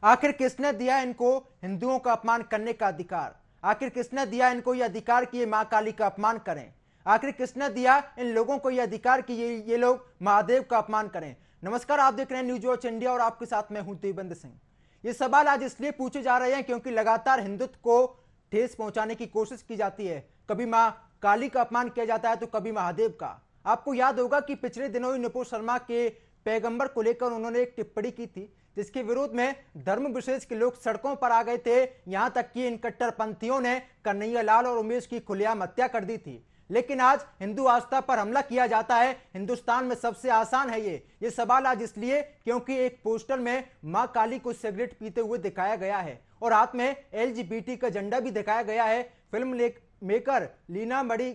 आखिर किसने दिया इनको हिंदुओं का अपमान करने का अधिकार? आखिर किसने दिया इनको यह अधिकार कि ये मां काली का अपमान करें? आखिर किसने दिया इन लोगों को यह अधिकार कि ये लोग महादेव का अपमान करें? नमस्कार, आप देख रहे हैं न्यूज वॉच इंडिया और आपके साथ मैं हूं देवबंद सिंह। ये सवाल आज इसलिए पूछे जा रहे हैं क्योंकि लगातार हिंदुत्व को ठेस पहुंचाने की कोशिश की जाती है। कभी मां काली का अपमान किया जाता है तो कभी महादेव का। आपको याद होगा कि पिछले दिनों ही नुपुर शर्मा के पैगंबर को लेकर उन्होंने एक टिप्पणी की थी जिसके विरोध में धर्म विशेष के लोग सड़कों पर आ गए थे। यहां तक कि इन कट्टरपंथियों ने कन्हैया लाल और उमेश की खुलेआम हत्या कर दी थी। लेकिन आज हिंदू आस्था पर हमला किया जाता है। हिंदुस्तान में सबसे आसान है ये सवाल आज इसलिए क्योंकि एक पोस्टर में मां काली को सिगरेट पीते हुए दिखाया गया है और हाथ में LGBT का झंडा भी दिखाया गया है। फिल्म मेकर लीना मणि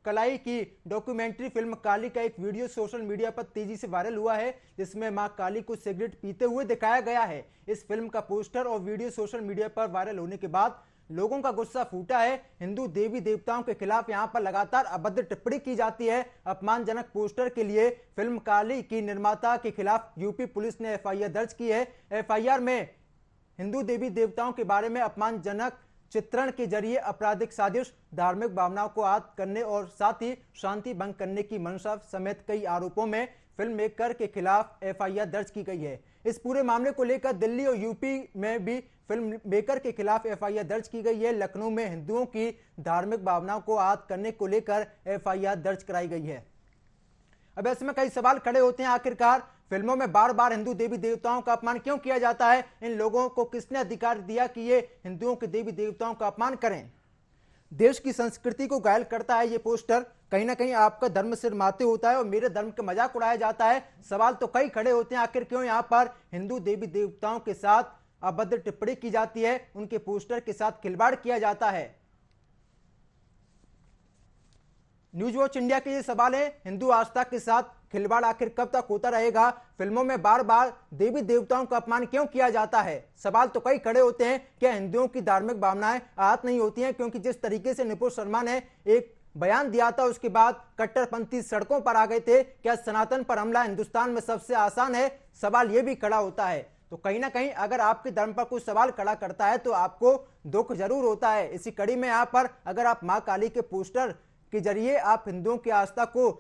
कलाई की डॉक्यूमेंट्री फिल्म काली का एक वीडियो सोशल मीडिया पर तेजी से वायरल हुआ है जिसमें मां काली को सिगरेट पीते हुए दिखाया गया है। इस फिल्म का पोस्टर और वीडियो सोशल मीडिया पर वायरल होने के बाद लोगों का गुस्सा फूटा है। हिंदू देवी देवताओं के खिलाफ यहां पर लगातार अभद्र टिप्पणी की जाती है। अपमानजनक पोस्टर के लिए फिल्म काली की निर्माता के खिलाफ यूपी पुलिस ने FIR दर्ज की है। FIR में हिंदू देवी देवताओं के बारे में अपमानजनक चित्रण के जरिए आपराधिक साजिश, धार्मिक भावनाओं को आहत करने और साथ ही शांति भंग करने की मंशा समेत कई आरोपों में फिल्म मेकर के खिलाफ FIR दर्ज की गई है। इस पूरे मामले को लेकर दिल्ली और यूपी में भी फिल्म मेकर के खिलाफ FIR दर्ज की गई है। लखनऊ में हिंदुओं की धार्मिक भावनाओं को आहत करने को लेकर FIR दर्ज कराई गई है। अब ऐसे में कई सवाल खड़े होते हैं, आखिरकार फिल्मों में बार बार हिंदू देवी देवताओं का अपमान क्यों किया जाता है? इन लोगों को किसने अधिकार दिया कि ये हिंदुओं के देवी देवताओं का अपमान करें? देश की संस्कृति को घायल करता है ये पोस्टर। कहीं ना कहीं आपका धर्म सिर माथे होता है और मेरे धर्म का मजाक उड़ाया जाता है। सवाल तो कई खड़े होते हैं, आखिर क्यों यहाँ पर हिंदू देवी देवताओं के साथ अभद्र टिप्पणी की जाती है, उनके पोस्टर के साथ खिलवाड़ किया जाता है? न्यूज वॉच इंडिया के ये सवाल है, हिंदू आस्था के साथ खिलवाड़ आखिर कब तक होता रहेगा? फिल्मों में बार बार देवी देवताओं का अपमान क्यों किया जाता है? सवाल तो कई खड़े होते हैं, क्या हिंदुओं की धार्मिक भावनाएं आहत नहीं होती हैं? क्योंकि जिस तरीके से नुपुर शर्मा ने एक बयान दिया था उसके बाद कट्टरपंथी सड़कों पर आ गए थे। क्या सनातन पर हमला हिंदुस्तान में सबसे आसान है? सवाल यह भी खड़ा होता है। तो कहीं ना कहीं अगर आपके धर्म पर कोई सवाल खड़ा करता है तो आपको दुख जरूर होता है। इसी कड़ी में यहाँ पर अगर आप मां काली के पोस्टर के जरिए आप हिंदुओं की आस्था को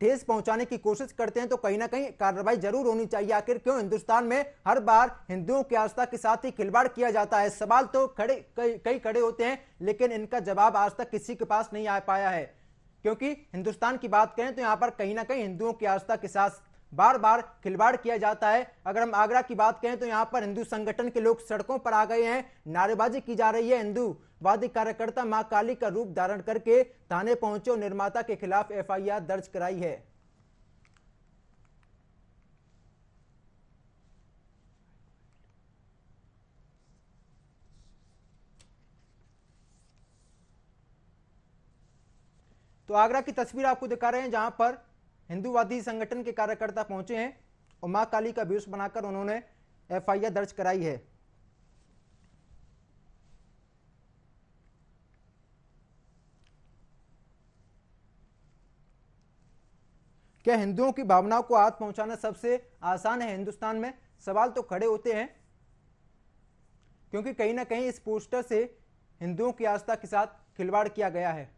ठेस पहुंचाने की कोशिश करते हैं तो कहीं ना कहीं कार्रवाई जरूर होनी चाहिए। आखिर क्यों हिंदुस्तान में हर बार हिंदुओं की आस्था के साथ ही खिलवाड़ किया जाता है? सवाल तो कई खड़े होते हैं लेकिन इनका जवाब आज तक किसी के पास नहीं आ पाया है। क्योंकि हिंदुस्तान की बात करें तो यहां पर कहीं ना कहीं हिंदुओं की आस्था के साथ बार बार खिलवाड़ किया जाता है। अगर हम आगरा की बात करें तो यहां पर हिंदू संगठन के लोग सड़कों पर आ गए हैं, नारेबाजी की जा रही है। हिंदूवादी कार्यकर्ता मां काली का रूप धारण करके थाने पहुंचे और निर्माता के खिलाफ FIR दर्ज कराई है। तो आगरा की तस्वीर आपको दिखा रहे हैं जहां पर हिंदूवादी संगठन के कार्यकर्ता पहुंचे हैं और मां काली का वेश बनाकर उन्होंने FIR दर्ज कराई है। क्या हिंदुओं की भावनाओं को आहत पहुंचाना सबसे आसान है हिंदुस्तान में? सवाल तो खड़े होते हैं क्योंकि कहीं ना कहीं इस पोस्टर से हिंदुओं की आस्था के साथ खिलवाड़ किया गया है।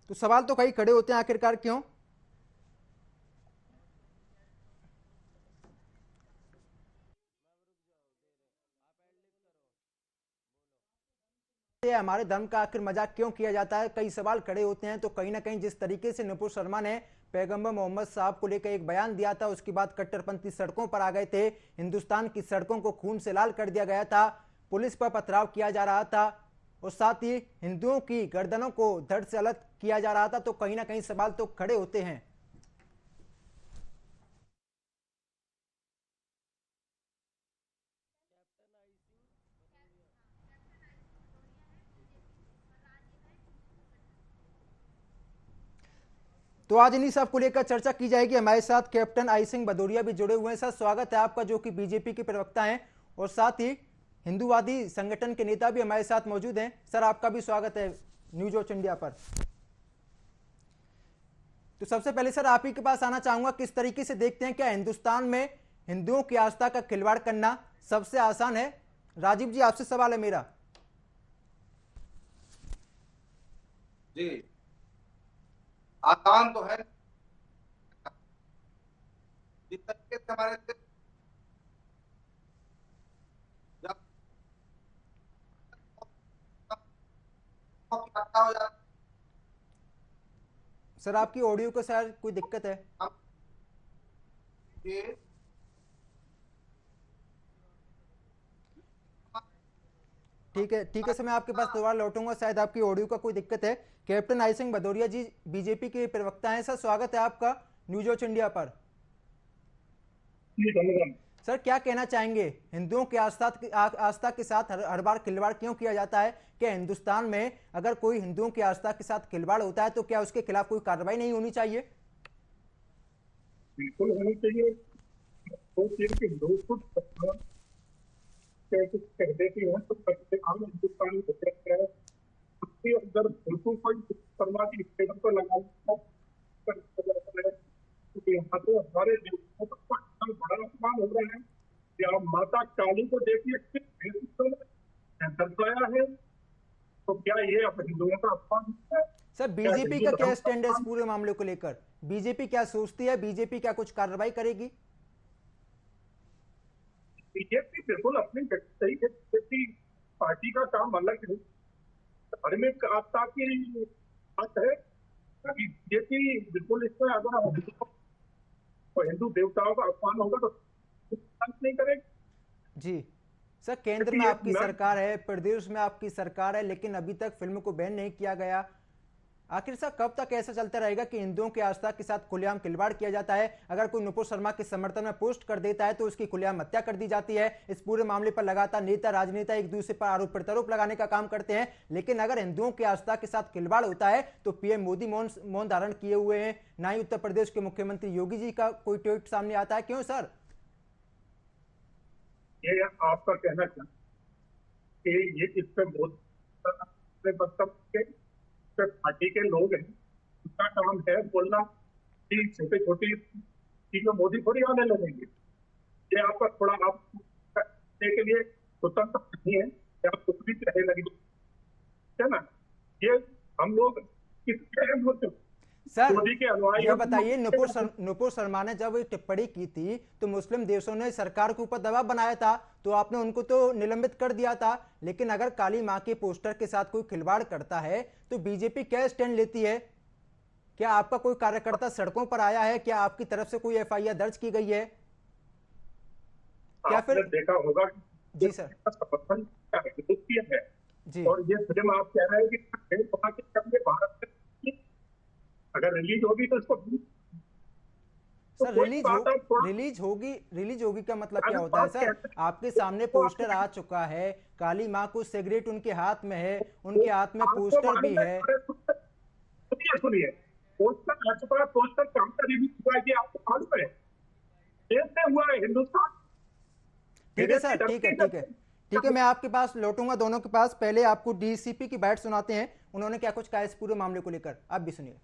तो सवाल तो कई खड़े होते हैं, आखिरकार क्यों? हमारे धर्म का आखिर मजाक क्यों किया जाता है? कई सवाल खड़े होते हैं। तो कहीं ना कहीं जिस तरीके से नुपुर शर्मा ने पैगंबर मोहम्मद साहब को लेकर एक बयान दिया था उसके बाद कट्टरपंथी सड़कों पर आ गए थे। हिंदुस्तान की सड़कों को खून से लाल कर दिया गया था, पुलिस पर पथराव किया जा रहा था और साथ ही हिंदुओं की गर्दनों को धड़ से अलग किया जा रहा था। तो कहीं ना कहीं सवाल तो खड़े होते हैं। तो आज इन्हीं सब को लेकर चर्चा की जाएगी। हमारे साथ कैप्टन आई सिंह भदौरिया भी जुड़े हुए हैं। सर स्वागत है आपका, जो कि बीजेपी के प्रवक्ता हैं और साथ ही हिंदूवादी संगठन के नेता भी हमारे साथ मौजूद हैं। सर आपका भी स्वागत है न्यूज वॉच इंडिया पर। तो सबसे पहले सर आप ही के पास आना चाहूंगा, किस तरीके से देखते हैं, क्या हिंदुस्तान में हिंदुओं की आस्था का खिलवाड़ करना सबसे आसान है? राजीव जी आपसे सवाल है मेरा। जी, आसान तो है। जिस तरीके से हमारे हो जाता सर आपकी ऑडियो को शायद कोई दिक्कत है। है। ठीक है सर, मैं आपके पास दोबारा लौटूंगा, शायद आपकी ऑडियो का कोई दिक्कत है। Captain I Singh Bhadauria ji BJP के प्रवक्ता हैं। सर स्वागत है आपका न्यूज वॉच इंडिया पर। सर क्या कहना चाहेंगे, हिंदुओं की आस्था के साथ हर बार खिलवाड़ क्यों किया जाता है? क्या हिंदुस्तान में अगर कोई हिंदुओं की आस्था के साथ खिलवाड़ होता है तो क्या उसके खिलाफ कोई कार्रवाई नहीं होनी चाहिए? बिल्कुल होनी चाहिए। तो फिर के लोग कुछ कुछ कह देते हैं तो कहते हम हिंदुस्तान में कहते हैं कि अगर बिल्कुल कोई शर्मा की स्टेटस पर लगा तो यहाँ तो हमारे देशों का इतना बड़ा अपमान हो रहा है कि आप माता काली को देखिए किस भेष में दर्शाया है, तो क्या ये अब हिंदुओं का अपमान है? सर क्या बीजेपी हिंदू का धर्म क्या का स्टैंड है इस अपमान? पूरे मामले को लेकर? बीजेपी क्या सोचती है? बीजेपी क्या कुछ कार्रवाई करेगी? बीजेपी बिल्कुल अपनी सही है। बीजेपी पार्टी का काम अलग है, धार्मिक आस्था की बात है। बीजेपी बिल्कुल इसमें अगर हिंदू देवताओं का अपमान होगा तो नहीं करेगी। जी सर, केंद्र में आपकी सरकार है, प्रदेश में आपकी सरकार है, लेकिन अभी तक फिल्म को बैन नहीं किया गया। आखिर सर कब तक ऐसा चलता रहेगा कि हिंदुओं की आस्था के साथ खुलेआम खिलवाड़ किया जाता है? अगर कोई नुपुर शर्मा के समर्थन में पोस्ट कर देता है तो उसकी खुलेआम हत्या कर दी जाती है। इस पूरे मामले पर लगातार नेता राजनेता एक दूसरे पर आरोप प्रत्यारोप लगाने का काम करते हैं, लेकिन अगर हिंदुओं की आस्था के साथ खिलवाड़ होता है तो पीएम मोदी मौन धारण किए हुए हैं, ना ही उत्तर प्रदेश के मुख्यमंत्री योगी जी का कोई ट्वीट सामने आता है। क्यों सर? ये आपका कहना क्या कि ये इस पे बहुत पार्टी के लोग हैं, उनका काम है बोलना कि छोटे छोटी चीजों मोदी थोड़ी आने लगेंगे। ये आपका थोड़ा आप के लिए स्वतंत्र नहीं है कि आप कुछ भी कहने लगे, है ना? ये हम लोग किस सर मोदी के अनुयायी यह बताइए, नुपुर शर्मा ने जब टिप्पणी की थी तो मुस्लिम देशों ने सरकार के ऊपर दबाव बनाया था, तो आपने उनको तो निलंबित कर दिया था। लेकिन अगर काली मां के पोस्टर के साथ कोई खिलवाड़ करता है तो बीजेपी क्या स्टैंड लेती है? क्या आपका कोई कार्यकर्ता सड़कों पर आया है? क्या आपकी तरफ से कोई एफआईआर दर्ज की गई है? क्या आपने फिर? देखा होगा जी सर। समर्थन है जी और ये फिल्म आप कह रहे हैं कि भारत में अगर रिलीज होगी तो इसको तो सर कोई बात आप थोड़ा रिलीज होगी का मतलब क्या अगर होता है बात सर? कहते हैं आपके सामने तो पोस्टर आ चुका है, काली मां को सिगरेट उनके हाथ में है, उनके हाथ में आपको पोस्टर भी मालूम है, है। सुनिए पोस्टर आ चुका है, पोस्टर काम का रिलीज हुआ है, ये आपको मालूम है? देश से हुआ है हिंदुस्तान। ठीक है सर, ठीक है, मैं आपके पास लौटूंगा, दोनों के पास। पहले आपको डीसीपी की बाइट सुनाते हैं, उन्होंने क्या कुछ कहा इस पूरे मामले को लेकर, आप भी सुनिए।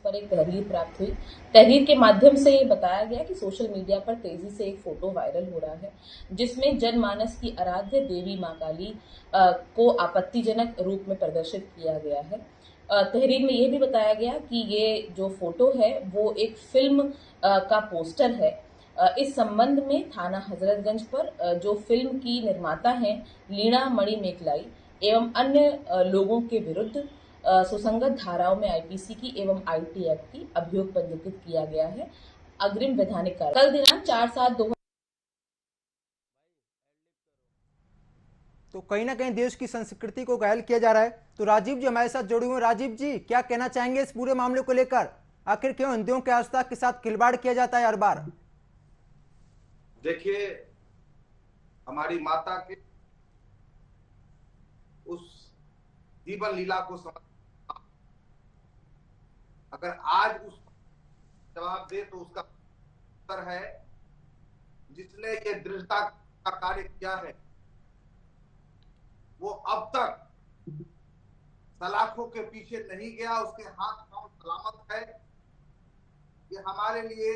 पर एक तहरीर प्राप्त हुई। तहरीर के माध्यम से ये बताया गया कि सोशल मीडिया पर तेजी से एक फोटो वायरल हो रहा है जिसमें जनमानस की आराध्य देवी मां काली को आपत्तिजनक रूप में प्रदर्शित किया गया है। तहरीर में ये भी बताया गया कि ये जो फोटो है वो एक फिल्म का पोस्टर है। इस संबंध में थाना हजरतगंज पर जो फिल्म की निर्माता हैं लीना मणि मेकलाई एवं अन्य लोगों के विरुद्ध सुसंगत धाराओं में आईपीसी की एवं आईटी एक्ट की अभियोग पंजीकृत किया गया है। अग्रिम वैधानिक कार्य कल दिनांक 4/7/2000। तो कहीं ना कहीं देश की संस्कृति को घायल किया जा रहा है। तो राजीव जी हमारे साथ जुड़े हुए हैं। राजीव जी क्या कहना चाहेंगे इस पूरे मामले को लेकर? आखिर क्यों हिंदुओं के आस्था के साथ खिलवाड़ किया जाता है हर बार? देखिए, हमारी माता के उस जीवन लीला को समझ, अगर आज उस जवाब दे तो उसका उत्तर है जिसने ये दृढ़ता का कार्य किया है वो अब तक सलाखों के पीछे नहीं गया, उसके हाथ पांव सलामत है। ये हमारे लिए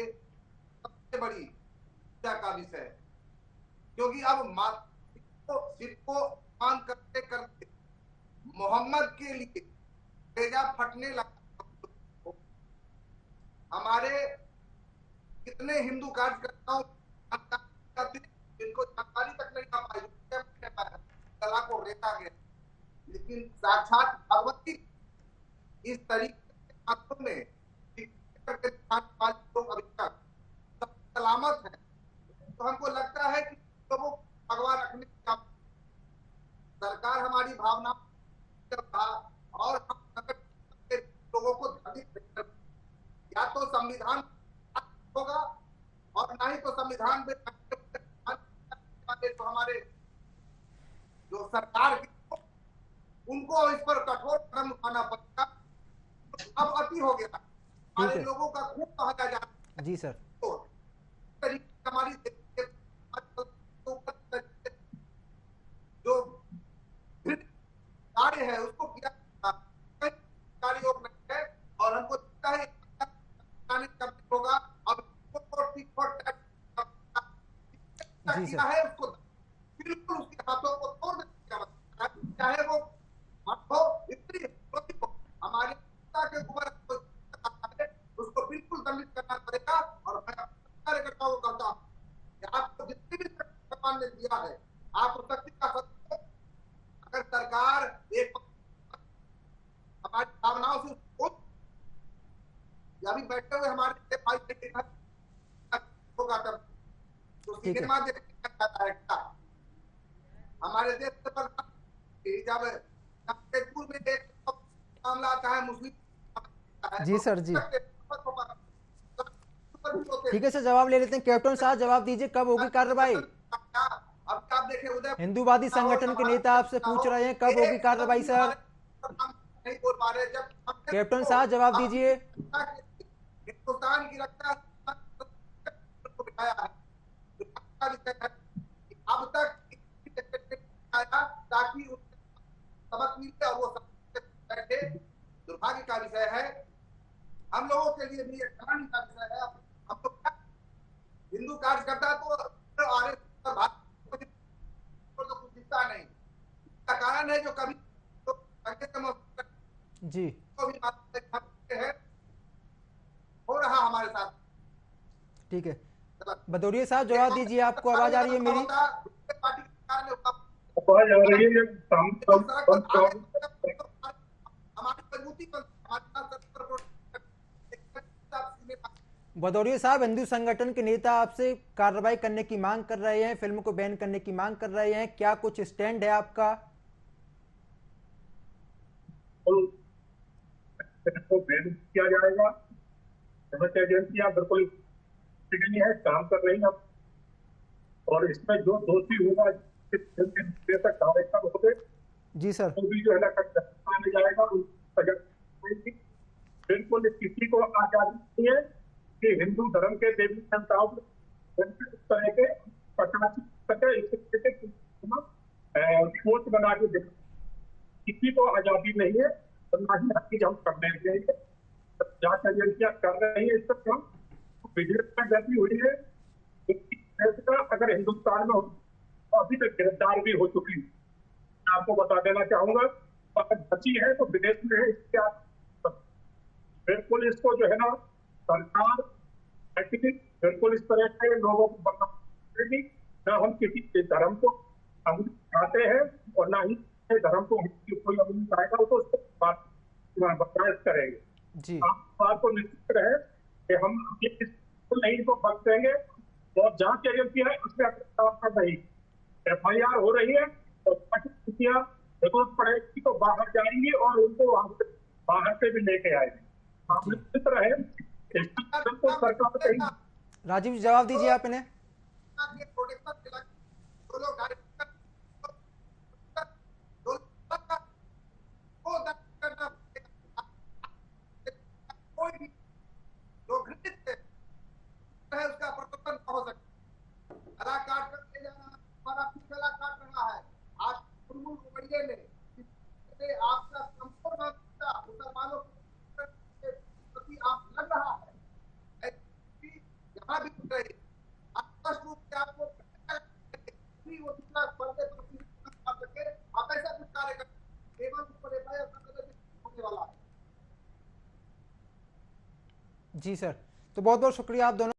सबसे बड़ी चिंता का विषय है, क्योंकि अब सिर को मान करते करते मोहम्मद के लिए तेजा फटने लगा। हमारे कितने हिंदू कार्यकर्ताओं जिनको जानकारी तक नहीं आ पाई, कला को रेता गया, लेकिन साक्षात भगवती इस तरीके के हाथों में लोग अभी तक सलामत है। तो हमको लगता है कि लोगों को भगवा रखने का सरकार हमारी भावना और हम लोगों को या तो संविधान होगा और ना ही तो संविधान में तो हमारे जो सरकार की उनको इस पर कठोर कदम उठाना पड़ेगा। अब अति हो गया, हमारे लोगों का खूब कहा जा रहा है। जी सर, तो हमारी जो कार्य है उसको किया कार्य नहीं है और हमको लगता है होगा। अब किया है उसको बिल्कुल उसके हाथों को तोड़ देना, चाहे वो हो हमारे के ऊपर उसको बिल्कुल दंडित करना पड़ेगा। और मैं कार्यकर्ताओं को कहता हूँ कि आपको जितनी भी भगवान ने दिया है आप उस शक्ति का अगर सरकार एक हमारी भावनाओं से अभी बैठे हुए हमारे होगा तब उसकी गिरमा देखा जाता है क्या हमारे देश पर जब जमशेदपुर में एक मामला आता है मुस्लिम। जी सर, जी ठीक है सर, जवाब ले लेते हैं। कैप्टन साहब जवाब दीजिए, कब होगी कार्रवाई? अब आप देखें उधर हिंदूवादी संगठन के नेता आपसे पूछ रहे हैं कब होगी कार्रवाई सर? नहीं बोल पा रहे। जब कैप्टन साहब जवाब दीजिए। हिंदुस्तान की रक्षा अब तक ताकि सबक मिले और वो बैठे। दुर्भाग्य का विषय है, हम लोगों के लिए भी एक कहानी का विषय है। हम लोग हिंदू कार्यकर्ता तो कुछ दिखता नहीं, इसका कारण है जो कभी जी है हो रहा हमारे साथ। ठीक है, भदौरिया साहब जवाब दीजिए, आपको आवाज आ रही है मेरी? आवाज आ रही है। भदौरिया साहब, हिंदू संगठन के नेता आपसे कार्रवाई करने की मांग कर रहे हैं, फिल्म को बैन करने की मांग कर रहे हैं, क्या कुछ स्टैंड है आपका? को बैन किया जाएगा। एजेंसियां बिल्कुल है, काम कर रही हैं और इसमें जो दोषी होगा होते जी सर, तो भी जो है ना जाएगा। बिल्कुल किसी को आजादी नहीं है कि हिंदू धर्म के देवी देवताओं को इस तरह के सोच बना के दे, किसी को आजादी नहीं है और ना ही हर चीज हम करने चाहिए। जांच एजेंसियां कर रही है इस पर काम। विजिलेंस में गलती हुई है अगर हिंदुस्तान में तो अभी तक गिरफ्तार भी हो चुकी है। मैं आपको बता देना चाहूंगा, अगर बची है तो विदेश में है। इसके बिल्कुल इसको जो है ना सरकार बिल्कुल इस तरह के लोगों को बताएगी ना हम किसी के धर्म को चाहते हैं और ना ही धर्म को कोई अमूल चाहेगा तो उसको बर्दाश्त करेंगे। जी बात को निश्चित रहे कि हम नहीं तो बच देंगे और जांच एजेंसी है उसमें कर रही FIR हो रही है और जरूरत पड़ेगी तो बाहर जाएंगे और उनको बाहर से भी लेके आएंगे। आप निश्चित रहे तो सरकार कहीं। राजीव जी जवाब दीजिए आप इन्हें। वो दूसरा पर्दे पर सके, आप ऐसा कुछ कार्य करें एवं उस पर एफआईआर होने वाला है। जी सर, तो बहुत बहुत शुक्रिया आप दोनों।